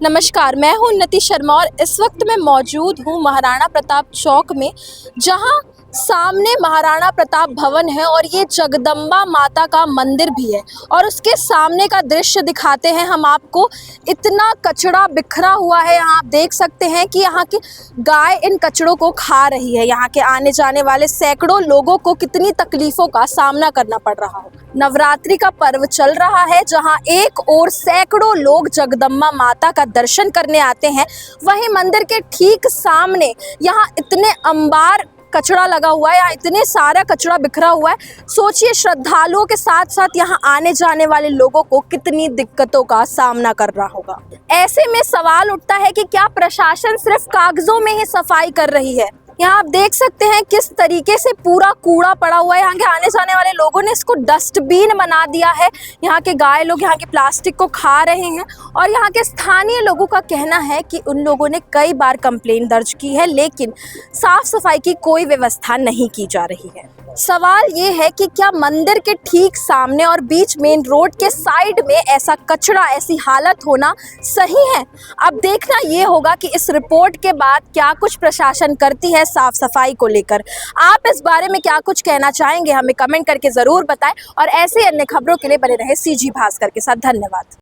नमस्कार, मैं हूं उन्नति शर्मा और इस वक्त मैं मौजूद हूं महाराणा प्रताप चौक में, जहां सामने महाराणा प्रताप भवन है और ये जगदम्बा माता का मंदिर भी है। और उसके सामने का दृश्य दिखाते हैं हम आपको। इतना कचरा बिखरा हुआ है, यहाँ आप देख सकते हैं कि यहाँ की गाय इन कचड़ों को खा रही है। यहाँ के आने जाने वाले सैकड़ों लोगों को कितनी तकलीफों का सामना करना पड़ रहा हो। नवरात्रि का पर्व चल रहा है, जहाँ एक ओर सैकड़ों लोग जगदम्बा माता का दर्शन करने आते हैं, वहीं मंदिर के ठीक सामने यहाँ इतने अंबार कचरा लगा हुआ है, यहाँ इतने सारा कचरा बिखरा हुआ है। सोचिए, श्रद्धालुओं के साथ साथ यहाँ आने जाने वाले लोगों को कितनी दिक्कतों का सामना करना होगा। ऐसे में सवाल उठता है कि क्या प्रशासन सिर्फ कागजों में ही सफाई कर रही है। यहाँ आप देख सकते हैं किस तरीके से पूरा कूड़ा पड़ा हुआ है। यहाँ के आने जाने वाले लोगों ने इसको डस्टबिन बना दिया है। यहाँ के गाय लोग यहाँ के प्लास्टिक को खा रहे हैं और यहाँ के स्थानीय लोगों का कहना है कि उन लोगों ने कई बार कंप्लेंट दर्ज की है, लेकिन साफ सफाई की कोई व्यवस्था नहीं की जा रही है। सवाल ये है कि क्या मंदिर के ठीक सामने और बीच मेन रोड के साइड में ऐसा कचरा, ऐसी हालत होना सही है। अब देखना ये होगा कि इस रिपोर्ट के बाद क्या कुछ प्रशासन करती है साफ सफाई को लेकर। आप इस बारे में क्या कुछ कहना चाहेंगे, हमें कमेंट करके ज़रूर बताएं और ऐसे अन्य खबरों के लिए बने रहे सीजी भास्कर के साथ। धन्यवाद।